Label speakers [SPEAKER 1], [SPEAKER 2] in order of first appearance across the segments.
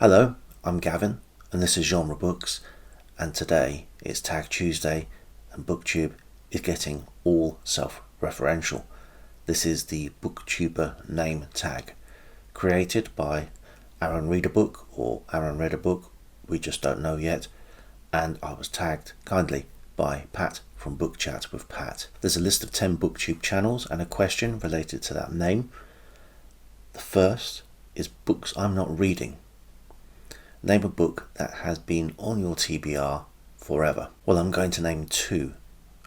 [SPEAKER 1] Hello, I'm Gavin, and this is Genre Books, and today it's Tag Tuesday, and Booktube is getting all self-referential. This is the Booktuber Name Tag, created by Aaron Read a Book, or Aaron Read a Book, we just don't know yet, and I was tagged kindly by Pat from Book Chat with Pat. There's a list of 10 Booktube channels and a question related to that name. The first is books I'm not reading. Name a book that has been on your TBR forever. Well, I'm going to name 2,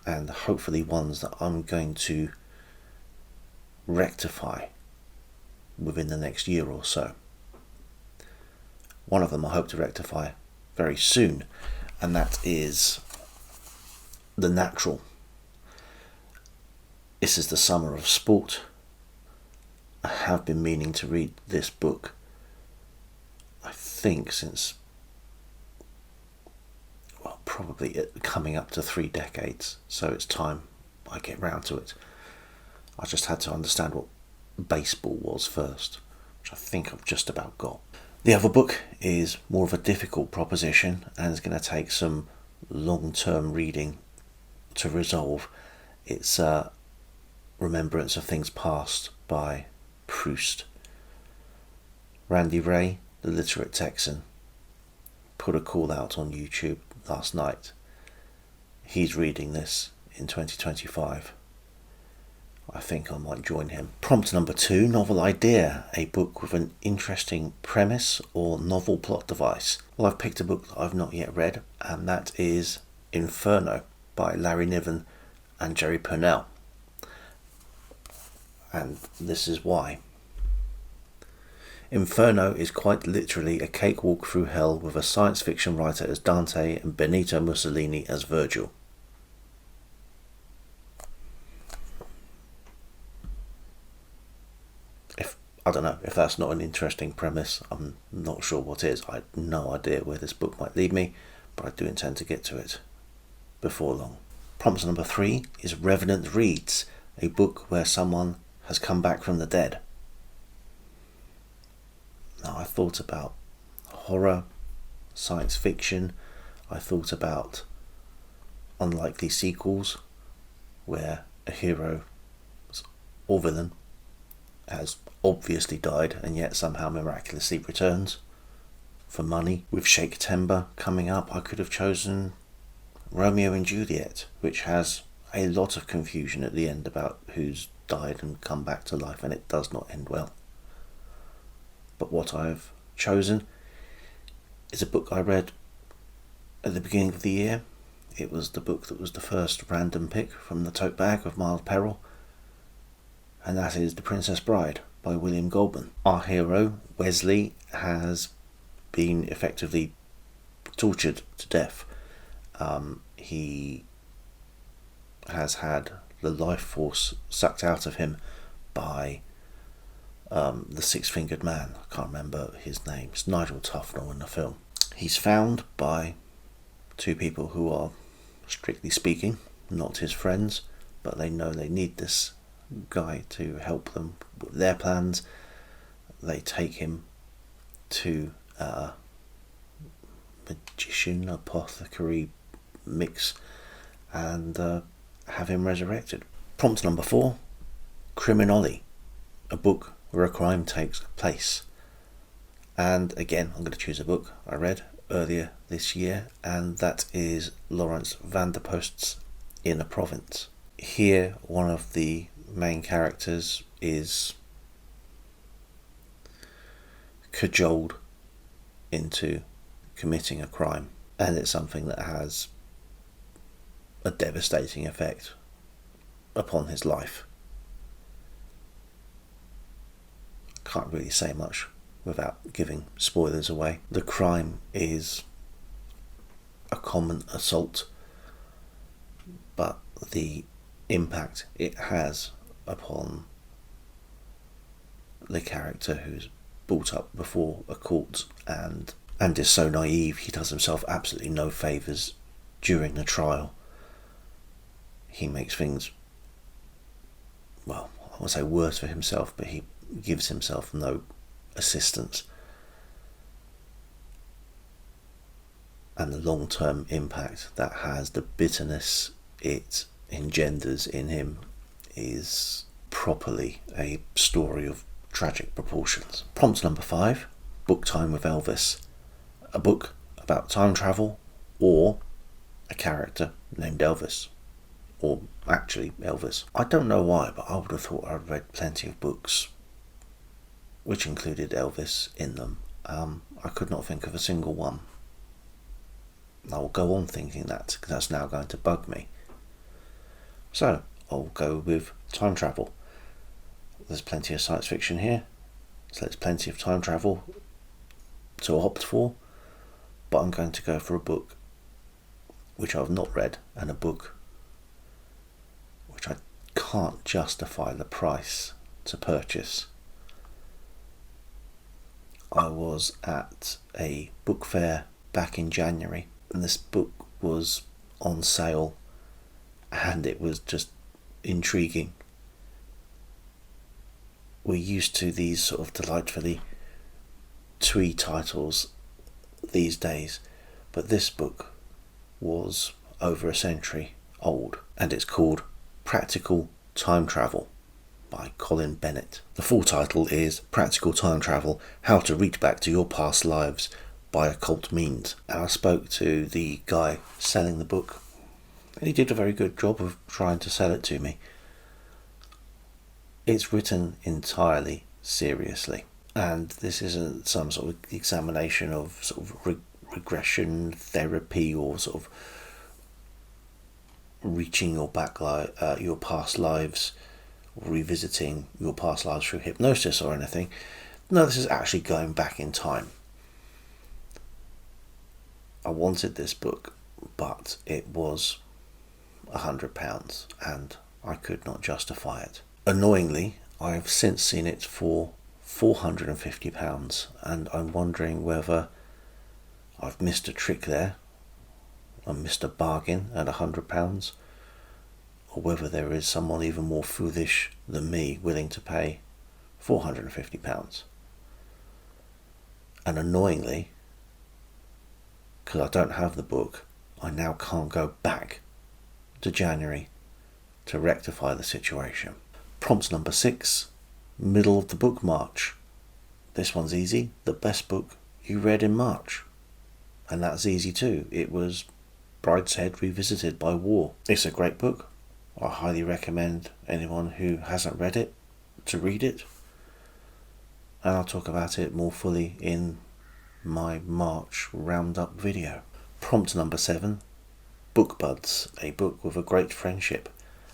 [SPEAKER 1] and hopefully ones that I'm going to rectify within the next year or so. One of them I hope to rectify very soon, and that is The Natural. This is the summer of sport. I have been meaning to read this book, I think, since, well, probably coming up to 3 decades, so it's time I get round to it. I just had to understand what baseball was first, which I think I've just about got. The other book is more of a difficult proposition and is going to take some long-term reading to resolve. It's Remembrance of Things Past by Proust. Randy Ray, the literate Texan, put a call out on YouTube last night. He's reading this in 2025. I think I might join him. Prompt number 2, novel iDeea, a book with an interesting premise or novel plot device. Well, I've picked a book that I've not yet read, and that is Inferno by Larry Niven and Jerry Pournelle. And this is why. Inferno is quite literally a cakewalk through hell with a science fiction writer as Dante and Benito Mussolini as Virgil. I don't know, if that's not an interesting premise, I'm not sure what is. I have no idea where this book might lead me, but I do intend to get to it before long. Prompt number 3 is Revenant Reads, a book where someone has come back from the dead. Now, I thought about horror, science fiction, I thought about unlikely sequels where a hero or villain has obviously died and yet somehow miraculously returns for money. With Shake Timber coming up, I could have chosen Romeo and Juliet, which has a lot of confusion at the end about who's died and come back to life, and it does not end well. But what I've chosen is a book I read at the beginning of the year. It was the book that was the first random pick from the tote bag of Mild Peril, and that is The Princess Bride by William Goldman. Our hero, Wesley, has been effectively tortured to death. He has had the life force sucked out of him by the Six-Fingered Man. I can't remember his name. It's Nigel Tufnell in the film. He's found by 2 people who are, strictly speaking, not his friends, but they know they need this guy to help them with their plans. They take him to a magician, apothecary mix, and have him resurrected. Prompt number 4, CriminOlly, a book where a crime takes place. And again, I'm going to choose a book I read earlier this year, and that is Lawrence Vanderpost's Inner Province. Here, one of the main characters is cajoled into committing a crime, and it's something that has a devastating effect upon his life. Can't really say much without giving spoilers away. The crime is a common assault, but the impact it has upon the character who's brought up before a court and is so naive he does himself absolutely no favours during the trial. He makes things, well, I won't say worse for himself, but he gives himself no assistance. and the long-term impact that has, the bitterness it engenders in him, is properly a story of tragic proportions. Prompt number 5, Book Time with Elvis. A book about time travel or a character named Elvis. Or actually Elvis. I don't know why, but I would have thought I'd read plenty of books which included Elvis in them. I could not think of a single one. I will go on thinking that, because that's now going to bug me. So, I'll go with time travel. There's plenty of science fiction here, so there's plenty of time travel to opt for, but I'm going to go for a book which I've not read, and a book which I can't justify the price to purchase. I was at a book fair back in January, and this book was on sale, and it was just intriguing. We're used to these sort of delightfully twee titles these days, but this book was over a century old, and it's called Practical Time Travel by Colin Bennett. The full title is Practical Time Travel: How to Reach Back to Your Past Lives by Occult Means. And I spoke to the guy selling the book, and he did a very good job of trying to sell it to me. It's written entirely seriously, and this isn't some sort of examination of sort of regression therapy or sort of reaching your your past lives, revisiting your past lives through hypnosis or anything. No, this is actually going back in time. I wanted this book, but it was £100 and I could not justify it. Annoyingly, I have since seen it for £450, and I'm wondering whether I've missed a trick there, I missed a bargain at £100, or whether there is someone even more foolish than me willing to pay £450. And annoyingly, because I don't have the book, I now can't go back to January to rectify the situation. Prompt number 6, middle of the book March. This one's easy. The best book you read in March. And that's easy too. It was Brideshead Revisited by War. It's a great book. I highly recommend anyone who hasn't read it to read it. And I'll talk about it more fully in my March roundup video. Prompt number 7, Book Buds, a book with a great friendship.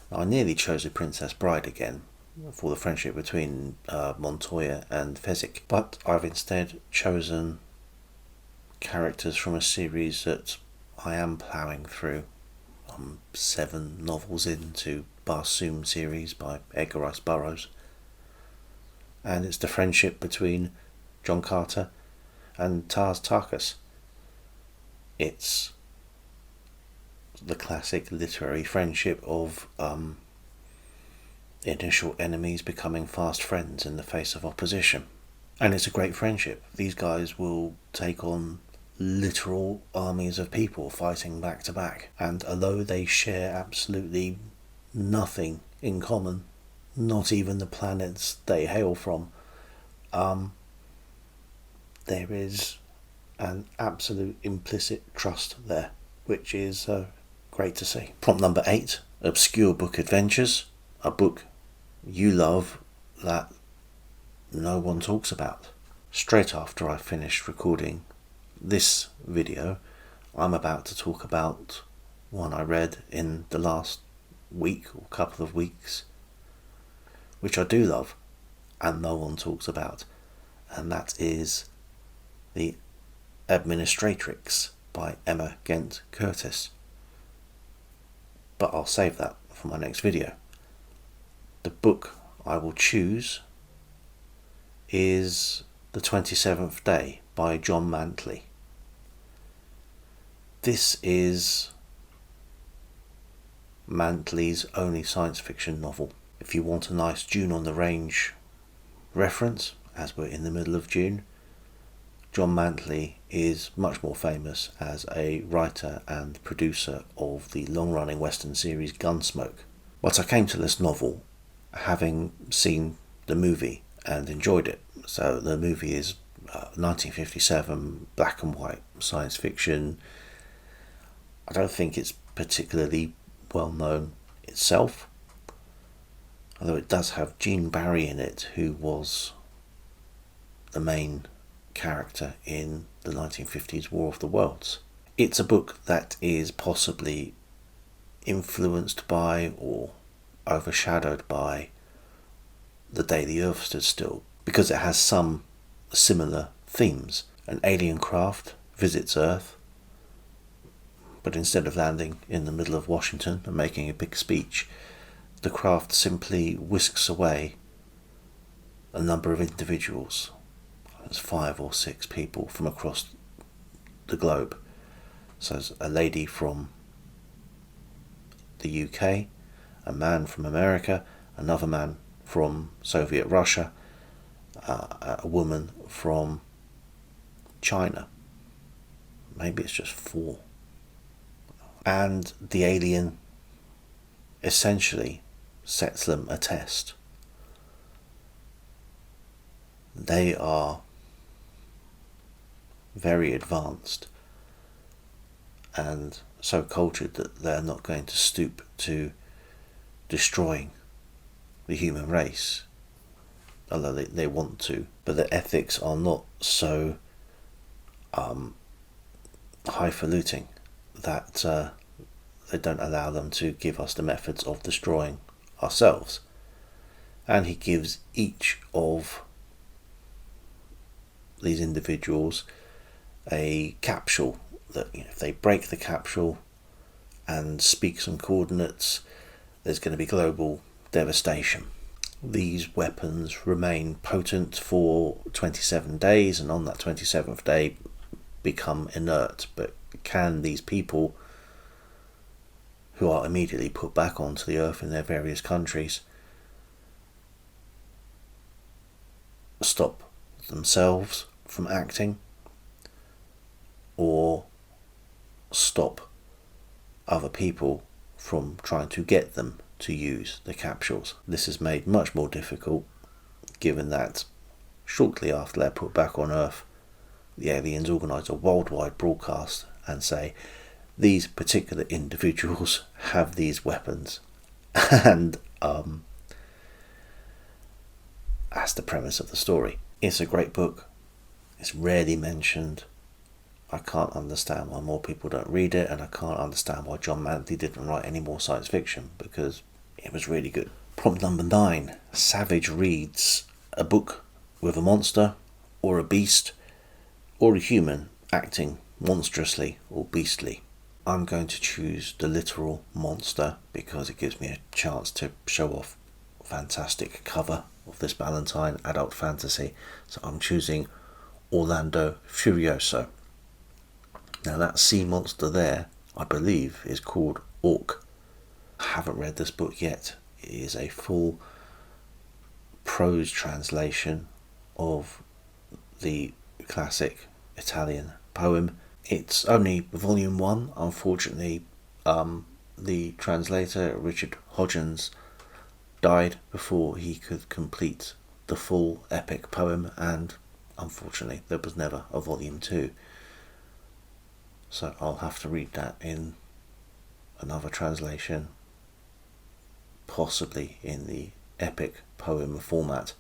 [SPEAKER 1] Now, I nearly chose A Princess Bride again for the friendship between Montoya and Fezzik, but I've instead chosen characters from a series that I am ploughing through. I'm 7 novels into Barsoom series by Edgar Rice Burroughs, and it's the friendship between John Carter and Taz Tarkas. It's the classic literary friendship of initial enemies becoming fast friends in the face of opposition. And it's a great friendship. These guys will take on literal armies of people fighting back to back. And although they share absolutely nothing in common, not even the planets they hail from, there is an absolute implicit trust there, which is great to see. Prompt number 8, Obscure Book Adventures, a book you love that no one talks about. Straight after I finished recording this video, I'm about to talk about one I read in the last week or couple of weeks, which I do love and no one talks about, and that is The Administratrix by Emma Gent Curtis. But I'll save that for my next video. The book I will choose is The 27th Day by John Mantley. This is Mantley's only science fiction novel. If you want a nice June on the Range reference, as we're in the middle of June, John Mantley is much more famous as a writer and producer of the long-running Western series Gunsmoke. But I came to this novel having seen the movie and enjoyed it. So the movie is 1957, black and white science fiction. I don't think it's particularly well known itself, although it does have Gene Barry in it, who was the main character in the 1950s War of the Worlds. It's a book that is possibly influenced by or overshadowed by The Day the Earth Stood Still, because it has some similar themes. An alien craft visits Earth, but instead of landing in the middle of Washington and making a big speech, the craft simply whisks away a number of individuals. It's 5 or 6 people from across the globe. So there's a lady from the UK, a man from America, another man from Soviet Russia, a woman from China. Maybe it's just 4. And the alien essentially sets them a test. They are very advanced and so cultured that they're not going to stoop to destroying the human race, although they want to, but their ethics are not so highfalutin that they don't allow them to give us the methods of destroying ourselves. And he gives each of these individuals a capsule that, if they break the capsule and speak some coordinates, there's going to be global devastation. These weapons remain potent for 27 days, and on that 27th day become inert. But can these people, who are immediately put back onto the earth in their various countries, stop themselves from acting, or stop other people from trying to get them to use the capsules? This is made much more difficult given that shortly after they're put back on Earth, the aliens organise a worldwide broadcast and say, these particular individuals have these weapons. And that's the premise of the story. It's a great book. It's rarely mentioned. I can't understand why more people don't read it, and I can't understand why John Mantley didn't write any more science fiction, because it was really good. Prompt number 9. Savage reads a book with a monster or a beast or a human acting monstrously or beastly. I'm going to choose the literal monster because it gives me a chance to show off a fantastic cover of this Valentine adult fantasy. So I'm choosing Orlando Furioso. Now that sea monster there, I believe, is called Orc. I haven't read this book yet. It is a full prose translation of the classic Italian poem. It's only volume 1. Unfortunately, the translator, Richard Hodgins, died before he could complete the full epic poem, and unfortunately there was never a volume 2. So I'll have to read that in another translation, possibly in the epic poem format.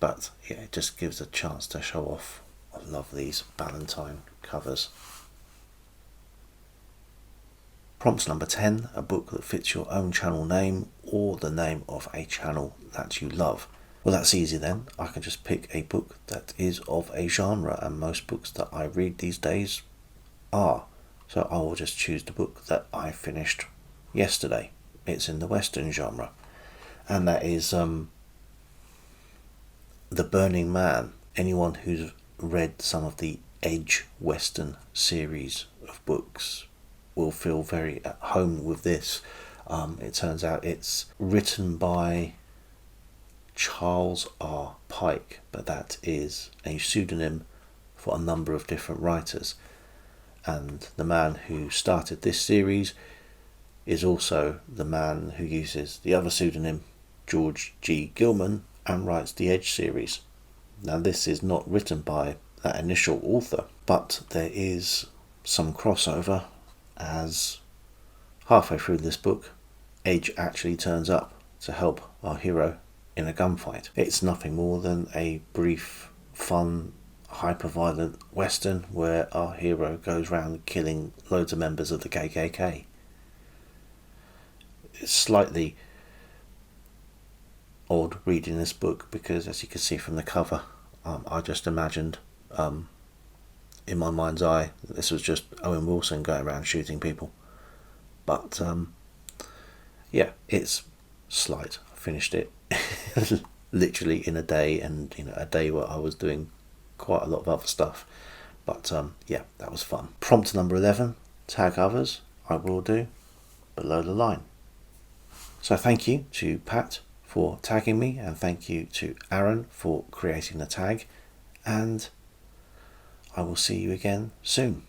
[SPEAKER 1] But yeah, it just gives a chance to show off. I love these Valentine covers. Prompt number 10, a book that fits your own channel name or the name of a channel that you love. Well, that's easy then. I can just pick a book that is of a genre, and most books that I read these days are. So I will just choose the book that I finished yesterday. It's in the Western genre, and that is The Burning Man. Anyone who's read some of the Edge Western series of books will feel very at home with this. It turns out it's written by Charles R. Pike, but that is a pseudonym for a number of different writers. And the man who started this series is also the man who uses the other pseudonym George G. Gilman and writes the Edge series. Now this is not written by that initial author, but there is some crossover, as halfway through this book Edge actually turns up to help our hero in a gunfight. It's nothing more than a brief, fun, hyper-violent western where our hero goes around killing loads of members of the KKK. It's slightly odd reading this book because, as you can see from the cover, I just imagined in my mind's eye that this was just Owen Wilson going around shooting people. But yeah, it's slight. I finished it literally in a day, and a day where I was doing quite a lot of other stuff. But yeah, that was fun. Prompt number 11, tag others. I will do below the line. So thank you to Pat for tagging me, and thank you to Aaron for creating the tag, and I will see you again soon.